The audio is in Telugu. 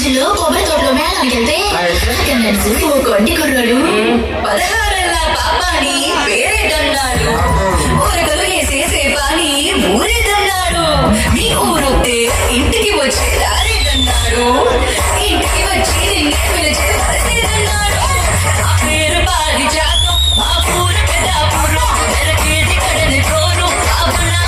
బీచ్లో కొబ్బరి తోటలో మేళానికి వెళ్తే అటెండెన్స్ ఓ కొండి కుర్రాడు 16 ఏళ్ల పాపాని పేరేటన్నాడు. ఊరకలు వేసేసే పాని ఊరేదన్నాడు. మీ ఊరొత్తే ఇంటికి వచ్చే దారేదన్నాడు. ఇంటికి వచ్చి నిన్నే పిలిచి వరసేదన్నాడు. ఆ పేరు పారిజాతం మా పూర పెద్దాపురం వెరకేది కడని కోరు పాపనా